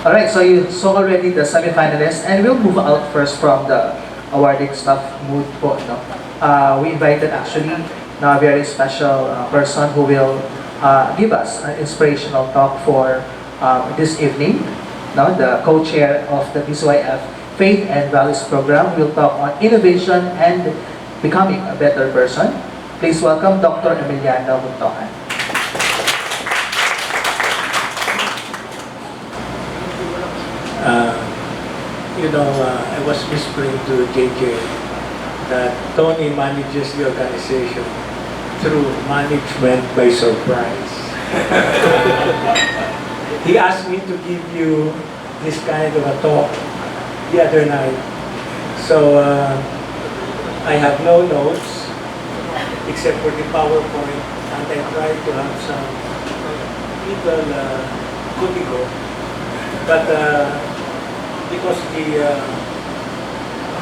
Alright, so you saw already the semi-finalists, and we'll move out first from the awarding staff mood po, no? We invited actually now a very special person who will give us an inspirational talk for this evening. No? The co-chair of the BCYF Faith and Values Program will talk on innovation and becoming a better person. Please welcome Dr. Emiliano Buntohan. I was whispering to JJ that Tony manages the organization through management by surprise. He asked me to give you this kind of a talk the other night. So I have no notes except for the PowerPoint, and I tried to have some little cutigo. But because the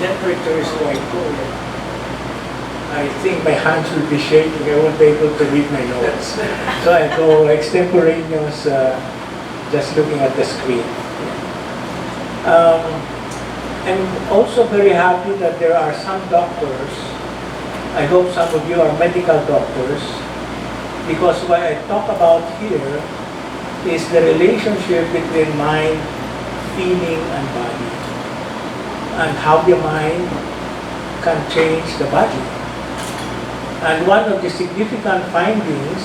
temperature is quite cold, I think my hands will be shaking. I won't be able to read my notes. So I go extemporaneous, just looking at the screen. I'm also very happy that there are some doctors. I hope some of you are medical doctors, because what I talk about here is the relationship between mind, feeling, and body, and how the mind can change the body. And one of the significant findings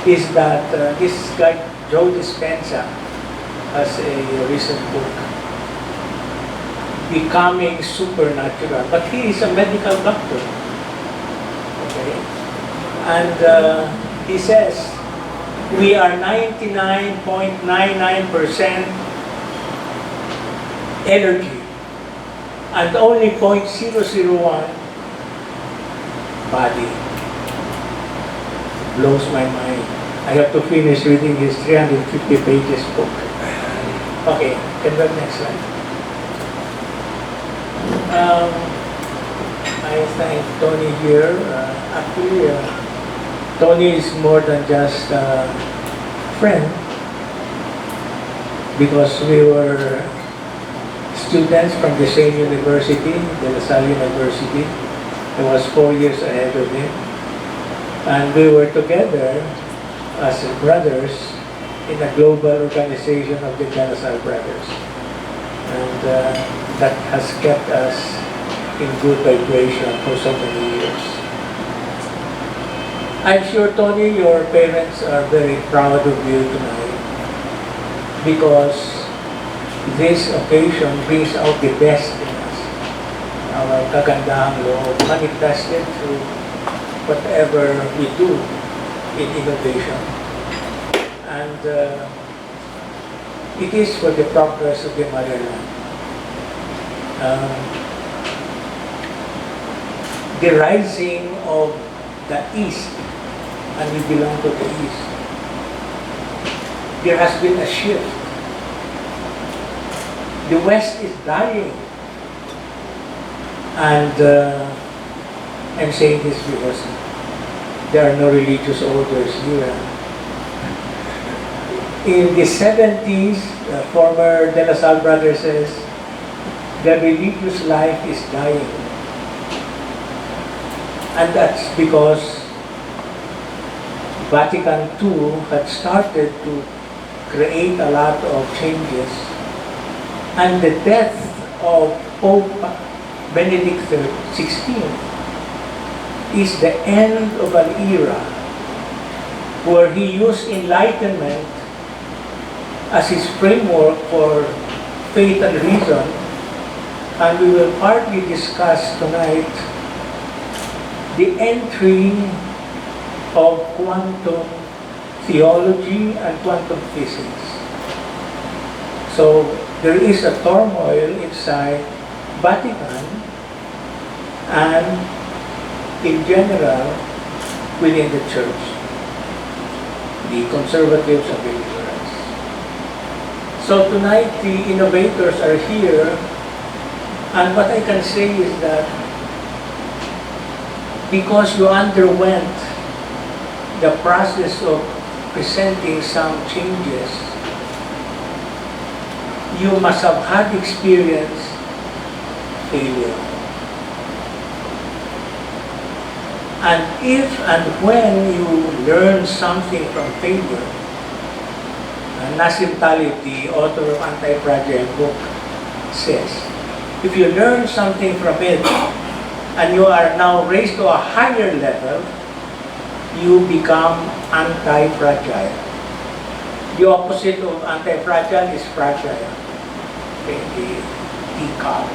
is that this guy, Joe Dispenza, has a recent book, Becoming Supernatural, but he is a medical doctor, okay? And he says, we are 99.99% energy and only 0.001 body. Blows my mind. I have to finish reading his 350 pages book. Okay, can we have next slide? I thank Tony here. Actually, Tony is more than just a friend, because we were students from the same university, De La Salle University. I was 4 years ahead of him. And we were together as brothers in a global organization of the De La Salle Brothers. And that has kept us in good vibration for so many years. I'm sure, Tony, your parents are very proud of you tonight, because this occasion brings out the best in us. Our kagandahang loob manifested through whatever we do in innovation. And it is for the progress of the motherland. The rising of the East, and we belong to the East. There has been a shift. The West is dying. And I'm saying this because there are no religious orders here. In the 70s, the former De La Salle brother says, the religious life is dying. And that's because Vatican II had started to create a lot of changes. And the death of Pope Benedict XVI is the end of an era where he used enlightenment as his framework for faith and reason. And we will partly discuss tonight the entry of quantum theology and quantum physics. So there is a turmoil inside Vatican and in general within the church, the conservatives and the liberals. So tonight the innovators are here, and what I can say is that because you underwent the process of presenting some changes, you must have had experience failure. And if and when you learn something from failure, Nassim Taleb, the author of Anti-Fragile book, says, if you learn something from it and you are now raised to a higher level, you become anti-fragile. The opposite of anti-fragile is fragile. Okay, the teacup,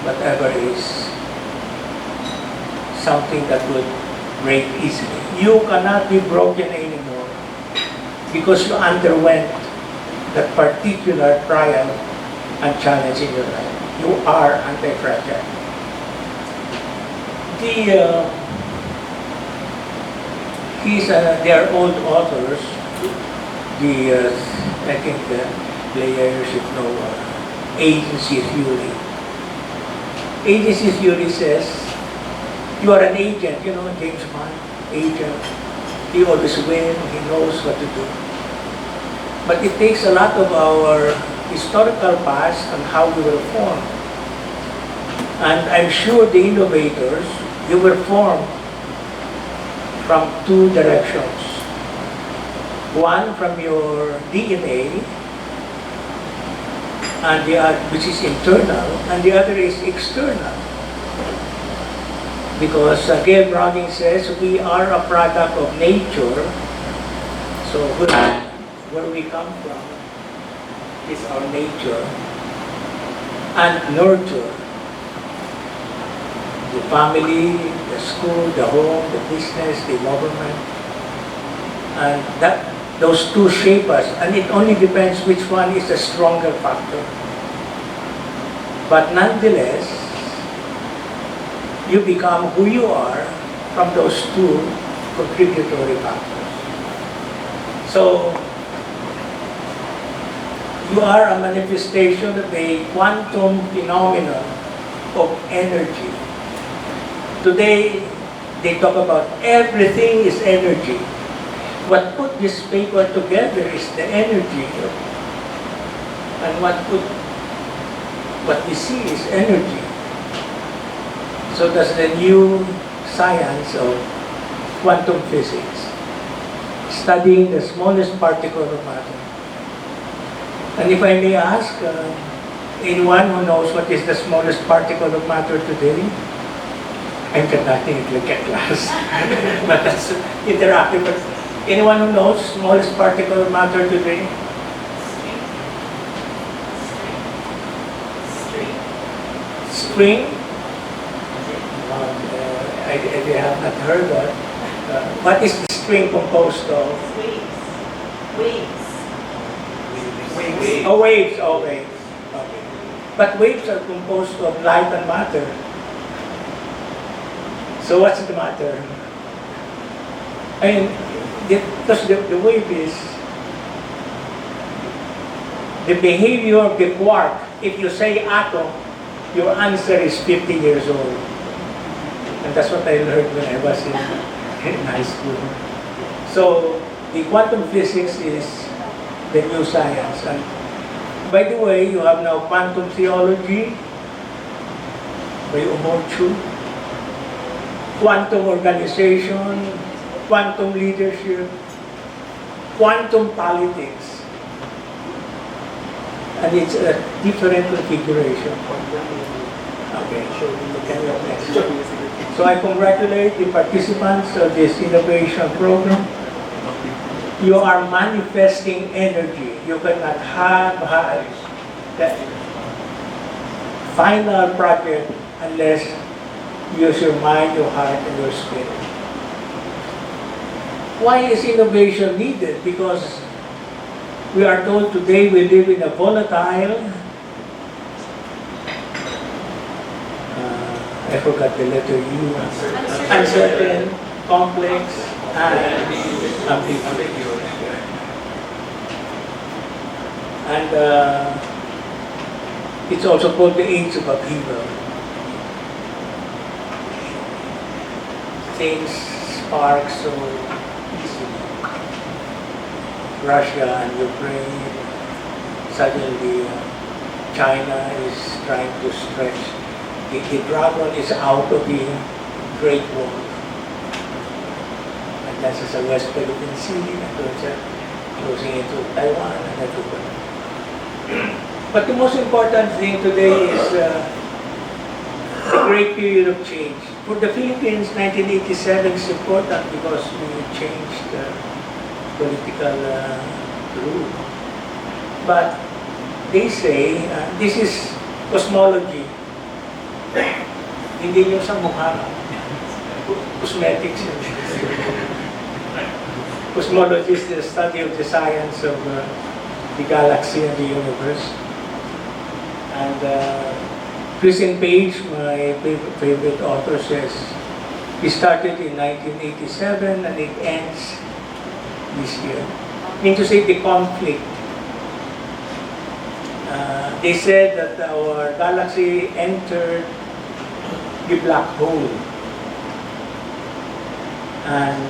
whatever is something that would break easily. You cannot be broken anymore because you underwent that particular trial and challenge in your life. You are anti-fragile. They are old authors. I think the player should know agency theory. Agency theory says you are an agent, you know, James Bond, agent. He always wins, he knows what to do. But it takes a lot of our historical past and how we were formed. And I'm sure the innovators, you were formed from two directions. One from your DNA, and which is internal, and the other is external. Because Gail Browning says we are a product of nature, so where we come from is our nature, and nurture. The family, the school, the home, the business, the government, and those two shape us, and it only depends which one is the stronger factor. But nonetheless, you become who you are from those two contributory factors. So, you are a manifestation of a quantum phenomenon of energy. Today, they talk about everything is energy. What put this paper together is the energy. And what we see is energy. So that's the new science of quantum physics, studying the smallest particle of matter. And if I may ask, anyone who knows what is the smallest particle of matter today? I'm conducting it like a class, but that's interactive. But anyone who knows smallest particle of matter today? String? I have not heard that. What is the string composed of? Waves. Oh, waves. Oh, waves. Okay. But waves are composed of light and matter. So what's the matter? I mean, because the wave is the behavior of the quark. If you say atom, your answer is 50 years old. And that's what I learned when I was in high school. So the quantum physics is the new science. And by the way, you have now quantum theology by Umorchu, quantum organization, quantum leadership, quantum politics. And it's a different configuration. Okay, can you next? So I congratulate the participants of this innovation program. You are manifesting energy. You cannot have that final project unless you use your mind, your heart, and your spirit. Why is innovation needed? Because we are told today we live in a volatile, I forgot the letter U, uncertain, complex, and ambiguous. And it's also called the age of upheaval. Things spark so easily. Russia and Ukraine, suddenly China is trying to stretch. The dragon is out of the Great Wall. And that's the West Philippine Sea, and doon siya closing into Taiwan, and that will. But the most important thing today is a great period of change. For the Philippines, 1987 is important because we changed political rule. But they say, this is cosmology. Hindi yung sa mukha. Cosmetics. Cosmology is the study of the science of the galaxy and the universe. And Christian Page, my favorite author, says he started in 1987 and it ends this year. I mean to say the conflict. They said that our galaxy entered the black hole. And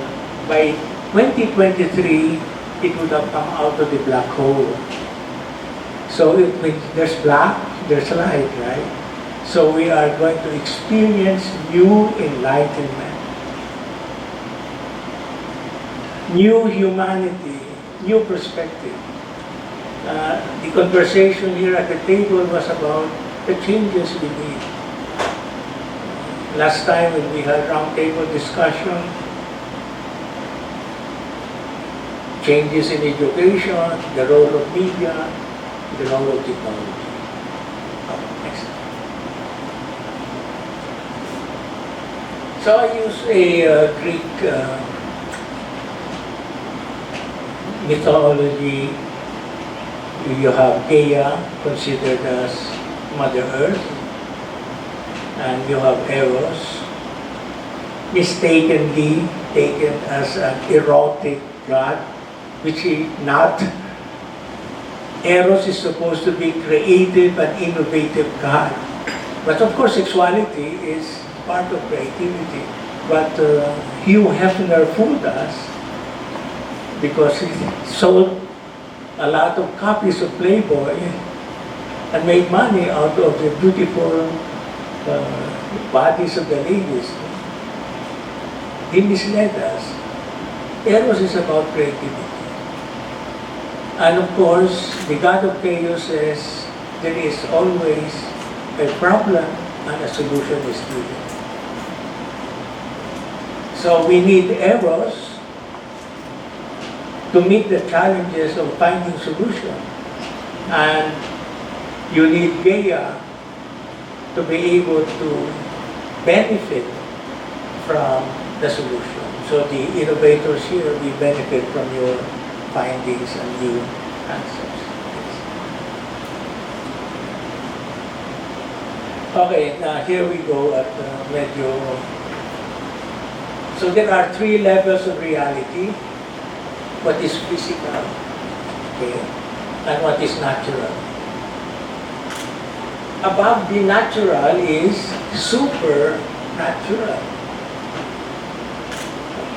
by 2023, it would have come out of the black hole. So if there's black, there's light, right? So we are going to experience new enlightenment, new humanity, new perspective. The conversation here at the table was about the changes we need. Last time when we had roundtable discussion, changes in education, the role of media, the role of technology. Next. So I use a Greek mythology. You have Gaia, considered as Mother Earth, and you have Eros, mistakenly taken as an erotic god, which is not. Eros is supposed to be creative and innovative god. But of course, sexuality is part of creativity. But Hugh Hefner fooled us because he sold a lot of copies of Playboy and made money out of the beautiful bodies of the ladies. He misled us. Eros is about creativity. And of course, the God of chaos says there is always a problem and a solution is needed. So we need Eros to meet the challenges of finding solution. And you need Gaia to be able to benefit from the solution. So the innovators here, we benefit from your findings and new answers. Okay, now here we go at medyo. So there are 3 levels of reality. What is physical, okay, and what is natural. Above the natural is supernatural.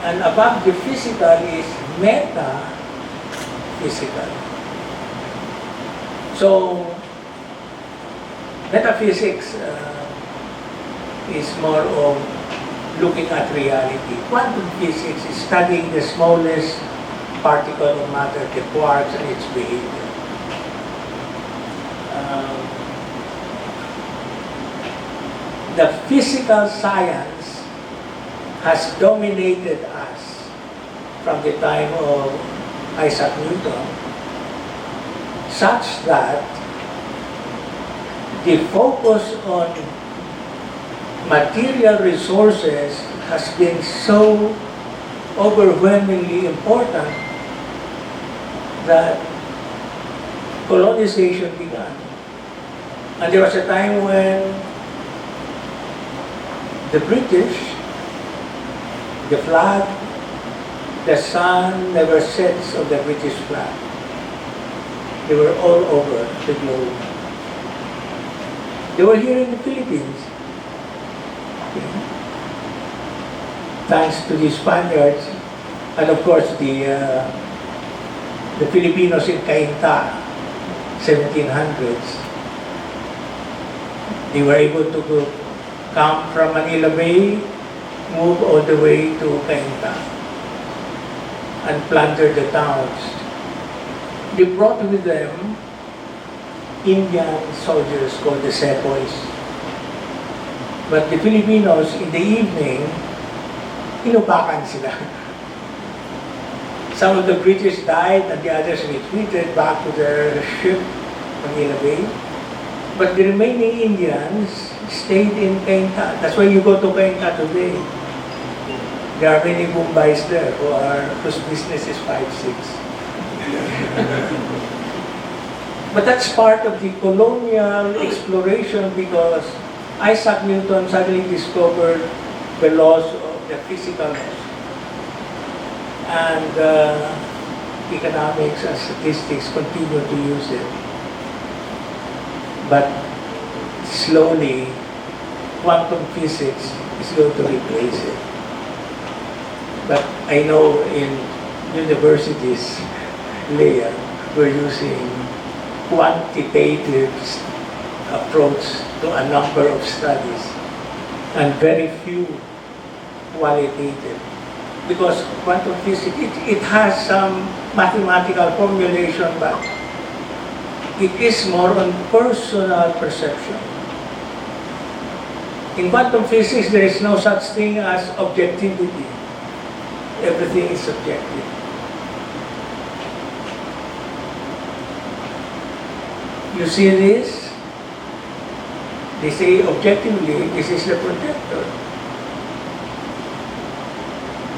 And above the physical is metaphysical. So, metaphysics is more of looking at reality. Quantum physics is studying the smallest particle of matter, the quarks, and its behavior. The physical science has dominated us from the time of Isaac Newton, such that the focus on material resources has been so overwhelmingly important that colonization began. And there was a time when the British, the flag, the sun never sets of the British flag. They were all over the globe. They were here in the Philippines. Okay. Thanks to the Spaniards, and of course the Filipinos in Cainta 1700s. They were able to come from Manila Bay, move all the way to Cainta, and plunder the towns. They brought with them Indian soldiers called the sepoys. But the Filipinos, in the evening, inupakan sila. Some of the British died and the others retreated back to their ship, Manila Bay. But the remaining Indians stayed in Cainta. That's why you go to Cainta today. There are many Mumbais there whose business is 5-6. But that's part of the colonial exploration, because Isaac Newton suddenly discovered the laws of the physical laws. And economics and statistics continue to use it. But slowly, quantum physics is going to replace it. But I know in universities, Leah, we're using quantitative approach to a number of studies and very few qualitative. Because quantum physics, it has some mathematical formulation, but it is more on personal perception. In quantum physics, there is no such thing as objectivity. Everything is subjective. You see this? They say objectively, this is the projector.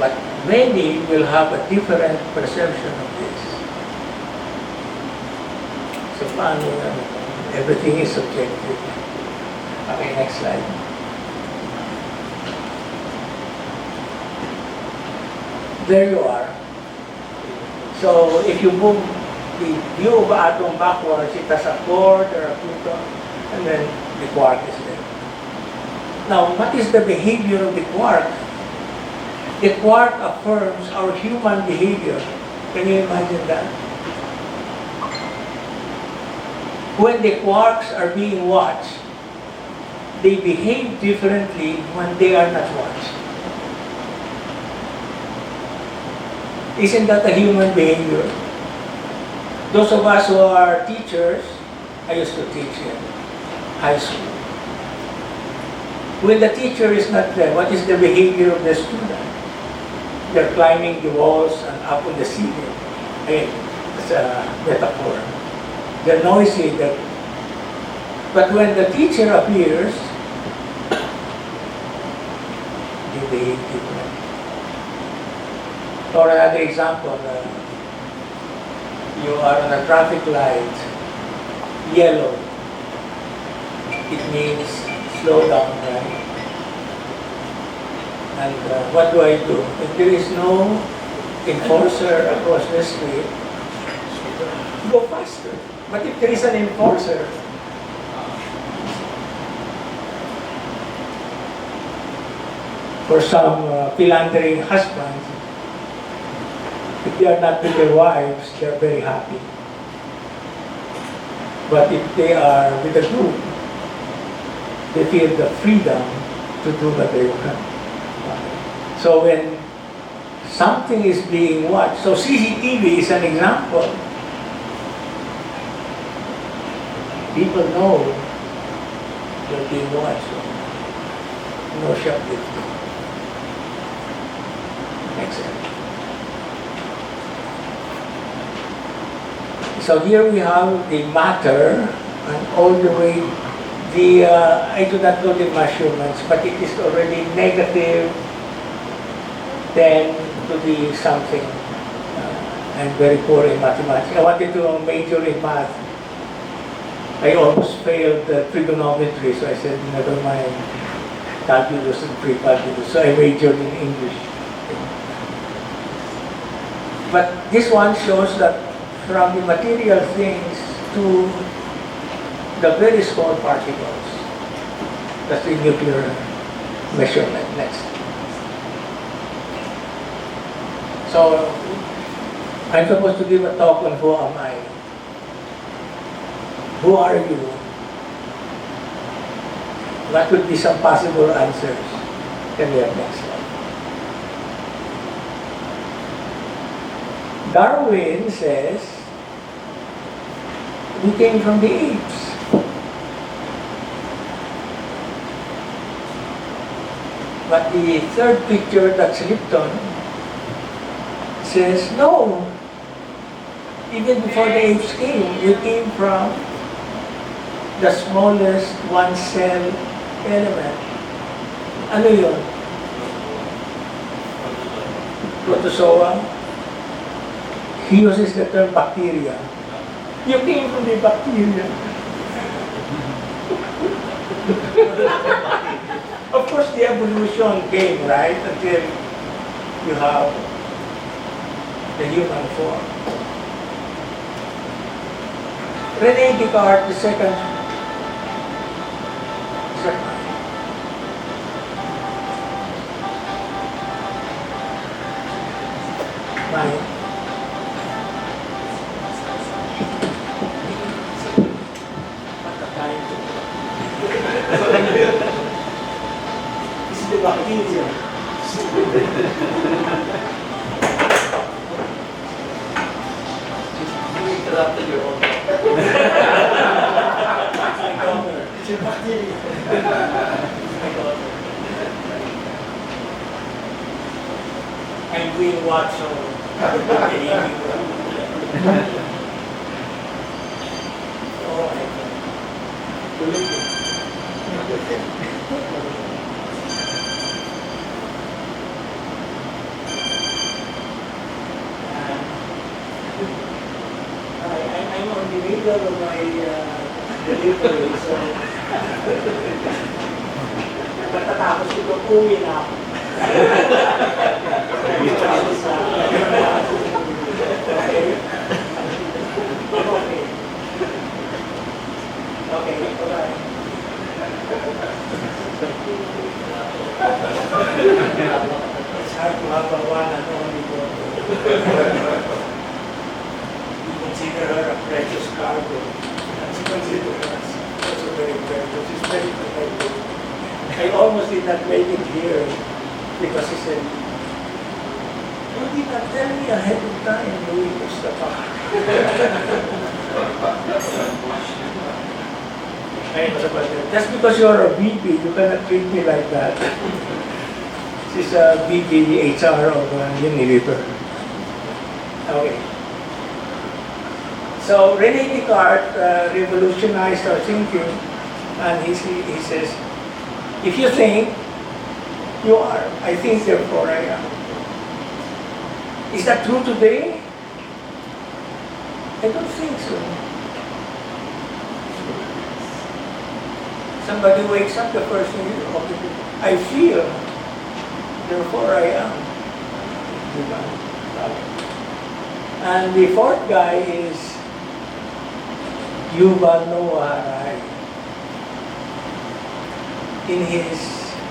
But many will have a different perception of this. So paano yan? Everything is subjective. Okay, next slide. There you are. So if you move the view of atom backwards, it has a core, there are protons, and then the quark is there. Now, what is the behavior of the quark? The quark affirms our human behavior. Can you imagine that? When the quarks are being watched, they behave differently when they are not watched. Isn't that a human behavior? Those of us who are teachers, I used to teach in high school. When the teacher is not there, what is the behavior of the student? They're climbing the walls and up on the ceiling. It's a metaphor. They're noisy. But when the teacher appears, they behave differently. Or another example, you are on a traffic light, yellow. It means slow down, right? And what do? If there is no enforcer across the street, go faster. But if there is an enforcer, for some philandering husbands, if they are not with their wives, they are very happy. But if they are with a group, they feel the freedom to do what they want. So when something is being watched, so CCTV is an example. People know they're being watched. No shoplifting. Next slide. So here we have the matter and all the way, I do not know the measurements, but it is already negative 10 to the something. I'm very poor in mathematics. I wanted to major in math. I almost failed trigonometry, so I said, never mind, calculus and pre-calculus. So I majored in English. But this one shows that from the material things to the very small particles. That's the nuclear measurement. Next. So, I'm supposed to give a talk on who am I. Who are you? What would be some possible answers? Can we have next slide? Darwin says, we came from the apes. But the third picture that's Lipton says, no, even before the apes came, we came from the smallest one-cell element. Ano yun? Protozoa. He uses the term bacteria. You came from the bacteria. Of course, the evolution came, right, until you have the human form. René Descartes, the second. Mine. What a time. It's the bacteria. You interrupted your own. It's a bacteria. I'm doing what, so oh my I'm on the middle of my delivery, so matatapos ko uwi na ako. Okay, bye-bye. It's hard to have a one and only daughter. We consider her a precious cargo. And she considers us also very precious. She's very protective. I almost did not make it here because he said, you did not tell me ahead of time, Louis Mustafa. Just because you're a VP, you cannot treat me like that. She's a VP HR of Unilever. Okay. So René Descartes revolutionized our thinking, and he says, if you think, you are. I think, therefore I am. Is that true today? I don't think so. Somebody wakes up, the first thing is, okay, I feel, therefore I am. And the fourth guy is Yuval Noah Harari. In his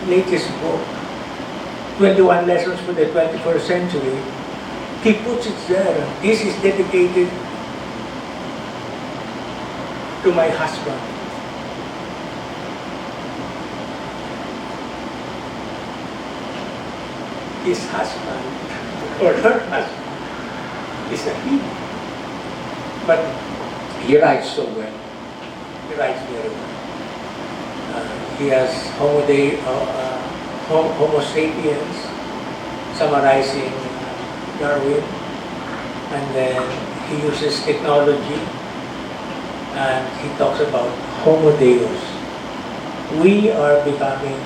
latest book, 21 Lessons for the 21st Century, he puts it there. This is dedicated to my husband. His husband, or her husband, is a he. But he writes so well. He writes very well. He has Homo sapiens, summarizing Darwin, and then he uses technology, and he talks about Homo Deus. We are becoming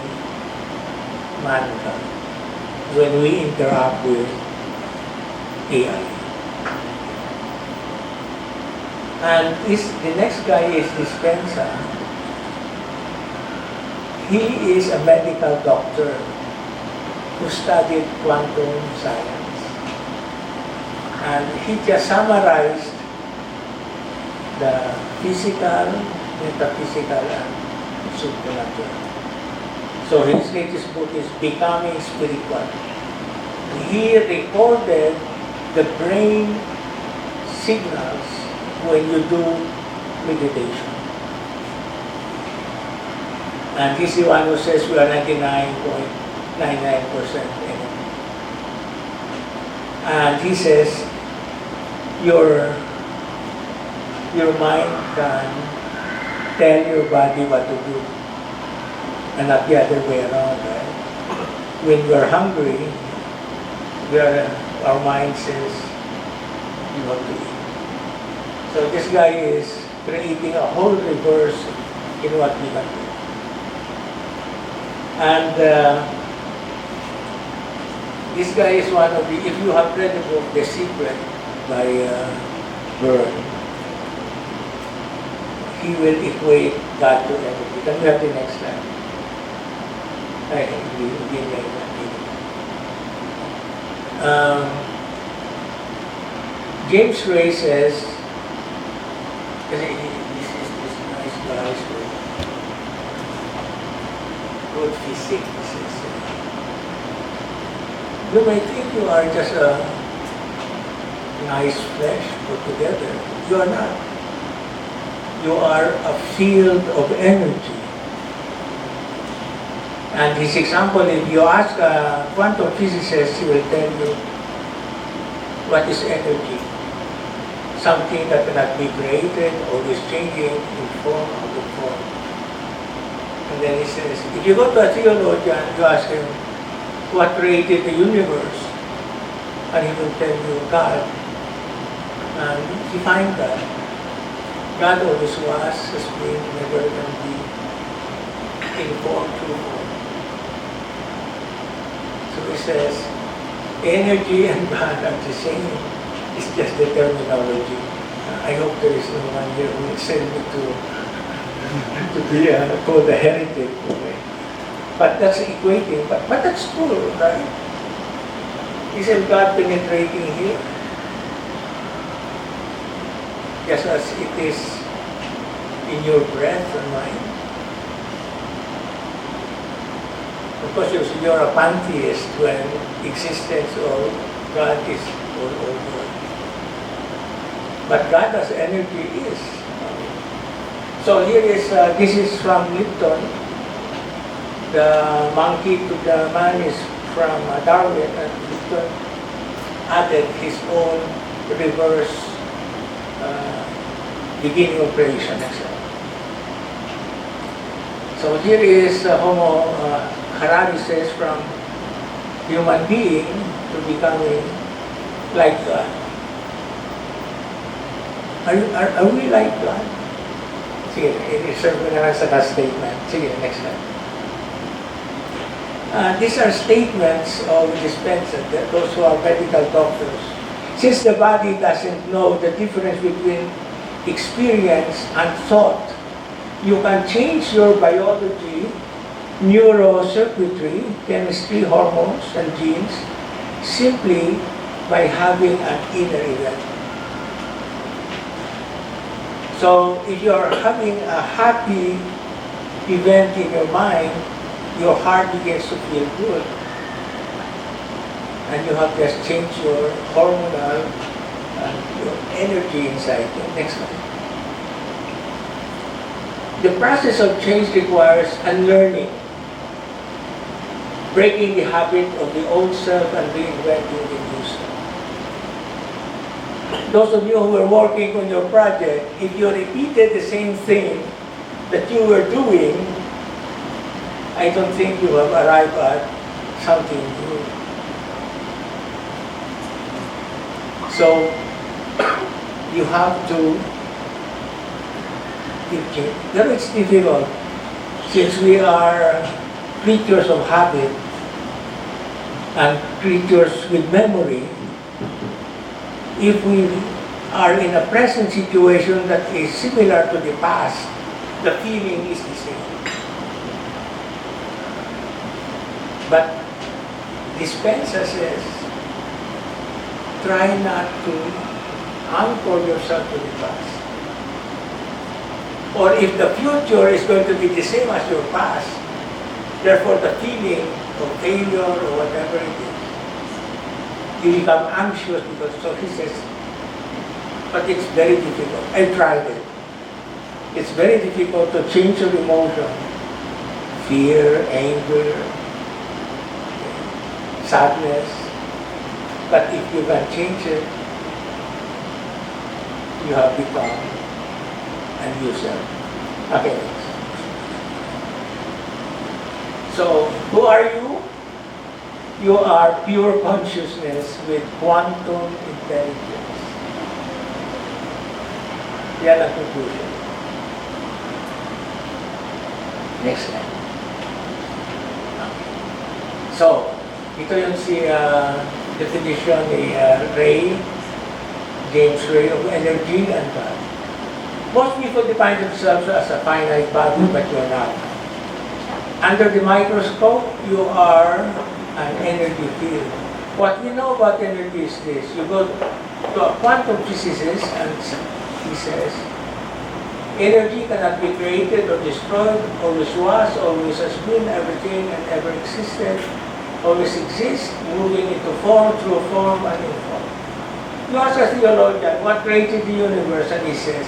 mankind when we interact with AI. And the next guy is Dispenza. He is a medical doctor who studied quantum science. And he just summarized the physical, metaphysical, and supernatural. So his latest book is Becoming Spiritual. He recorded the brain signals when you do meditation. And he's the one who says we are 99.99% energy. And he says your mind can tell your body what to do, and not the other way around, right? When we're hungry, our mind says you have to eat. So this guy is creating a whole reverse in what we can do. And this guy is one of the, if you have read the book The Secret by Byrne, he will equate God to energy. Can we have the next slide? I think we didn't like that. James Ray says, this is this nice guy with good physique. You may think you are just a nice flesh put together. You are not. You are a field of energy. And his example, if you ask a quantum physicist, he will tell you what is energy. Something that cannot be created, always changing in form, out of form. And then he says, if you go to a theologian, you ask him, what created the universe? And he will tell you, God. And you find that God always was, has been, never can be in form, true form. So he says, energy and God are the same. It's just the terminology. I hope there is no one here who will send me to be called a heretic. But that's equating. But that's true, right? Isn't God penetrating here? Just as it is in your breath and mind. Of course, you're a pantheist when existence of God is all over. But God as energy is. So here is, this is from Lipton. The monkey to the man is from Darwin, and Lipton added his own reverse beginning of creation, etc. So here is Homo Harari says from human being to becoming like God. Are we like God? Sige, i-serve ko na lang sa last statement. Sige, next slide. These are statements of dispenser, those who are medical doctors. Since the body doesn't know the difference between experience and thought, you can change your biology, neurocircuitry, chemistry, hormones, and genes simply by having an inner event. So if you are having a happy event in your mind, your heart begins to feel good. And you have just changed your hormonal and your energy inside you. Next one. The process of change requires unlearning, breaking the habit of the old self and reinventing the new self. Those of you who are working on your project, if you repeated the same thing that you were doing, I don't think you have arrived at something new. So, you have to keep changing. But it's difficult, since we are creatures of habit and creatures with memory. If we are in a present situation that is similar to the past, the feeling is the same. But Dispensa says, try not to anchor yourself to the past. Or if the future is going to be the same as your past, therefore the feeling of failure or whatever it is, you become anxious because, so he says, but it's very difficult. I tried it. It's very difficult to change your emotion fear, anger, sadness. But if you can change it, you have become a new self. Okay. So, who are you? You are pure consciousness with quantum intelligence. Yan ang conclusion. Next slide. So, ito yung definition ni Ray, James Ray, of energy and God. Most people define themselves as a finite body, but you're not. Under the microscope, you are an energy field. What we know about energy is this. You go to a quantum physicist and he says, energy cannot be created or destroyed, always was, always has been, everything and ever existed, always exists, moving into form, through form, and in form. You ask a theologian, what created the universe? And he says,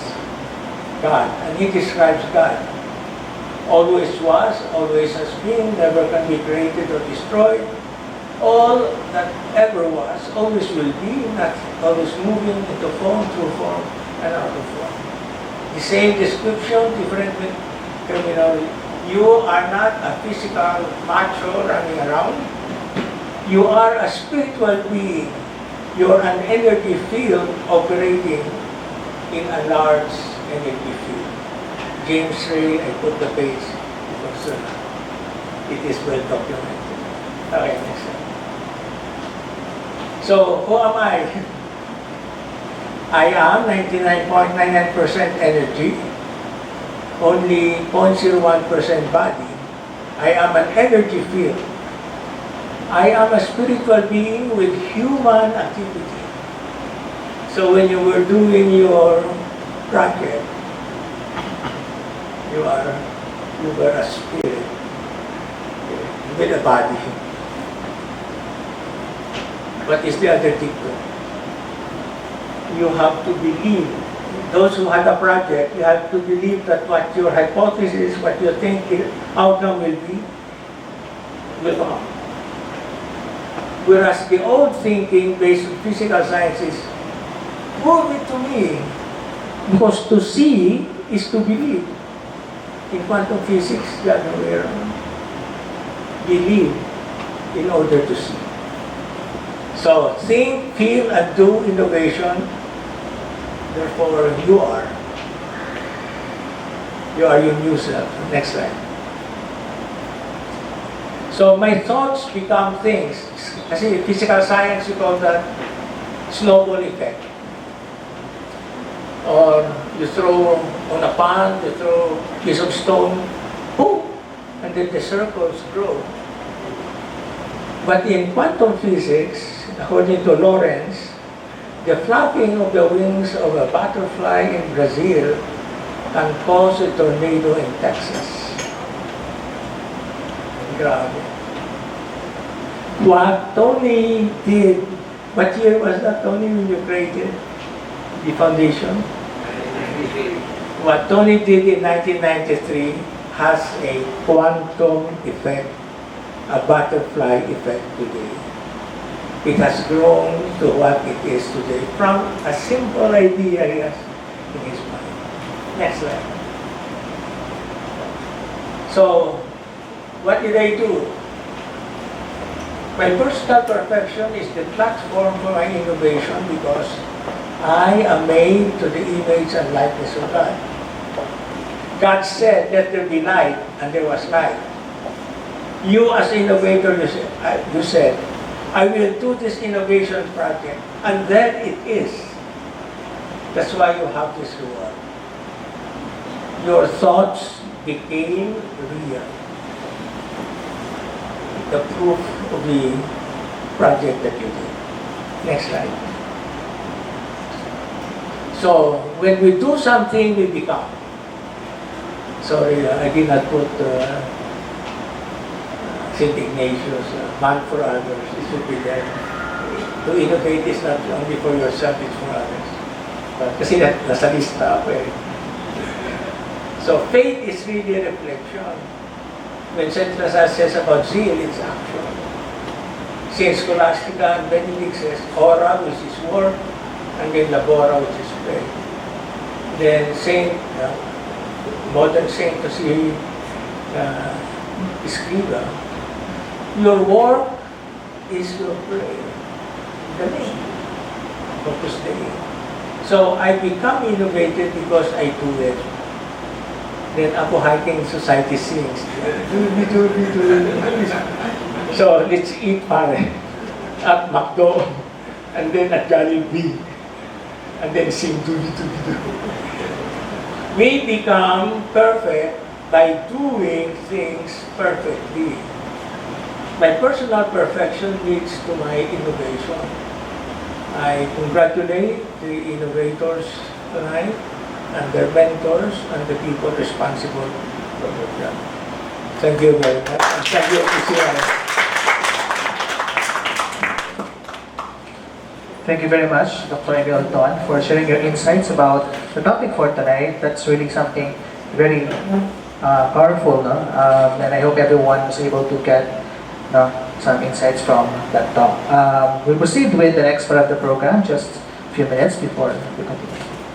God. And he describes God. Always was, always has been, never can be created or destroyed. All that ever was, always will be, not always moving into form, through form, and out of form. The same description, different terminology. You are not a physical macho running around. You are a spiritual being. You are an energy field operating in a large energy field. James Ray, I put the page because it is well documented. Okay, next slide. So, who am I? I am 99.99% energy, only 0.01% body. I am an energy field. I am a spiritual being with human activity. So when you were doing your project, you were a spirit with a body. What is the other thing? You have to believe. Those who had a project, you have to believe that what your hypothesis, what you think the outcome will be, will come. Whereas the old thinking based on physical science is, prove it to me. Because to see is to believe. In quantum physics, the other way around. Believe in order to see. So, think, feel, and do innovation. Therefore, you are. You are your new self. Next slide. So, my thoughts become things. Kasi physical science, you call that snowball effect. Or you throw on a pond, you throw a piece of stone, boom, and then the circles grow. But in quantum physics, according to Lorentz, the flapping of the wings of a butterfly in Brazil can cause a tornado in Texas. Grabe. What Tony did, what year was that, Tony, when you created the foundation? What Tony did in 1993 has a quantum effect, a butterfly effect today. It has grown to what it is today from a simple idea he has in his mind. Next slide. So, what did I do? My personal perfection is the platform for my innovation because I am made to the image and likeness of God. God said, let there be light, and there was light. You as innovator, you said, I will do this innovation project, and then it is. That's why you have this reward. Your thoughts became real. The proof of the project that you did. Next slide. So, when we do something, we become. Sorry, I did not put St. Ignatius, man for others. It should be there. To innovate is not only for yourself, it's for others. But kasi nasa lista ako eh. So, faith is really a reflection. when St. Lazare says about zeal, it's action. Saint Scholastica and Benedict says ora, which is work, and then labora, which is play. Then modern Saint kasi Escriva, your work is your prayer. The name, Opus Dei. So I become innovative because I do it. Then Apo Hiking Society sings. So let's eat pare at McDo, and then at Jollibee, and then sing do. We become perfect by doing things perfectly. My personal perfection leads to my innovation. I congratulate the innovators tonight and their mentors and the people responsible for their job. Thank you very much. And thank you, BCYF. Thank you very much, Dr. Emil Ton, for sharing your insights about the topic for tonight. That's really something very powerful, no? And I hope everyone was able to get some insights from that talk. We'll proceed with the next part of the program, just a few minutes before we continue.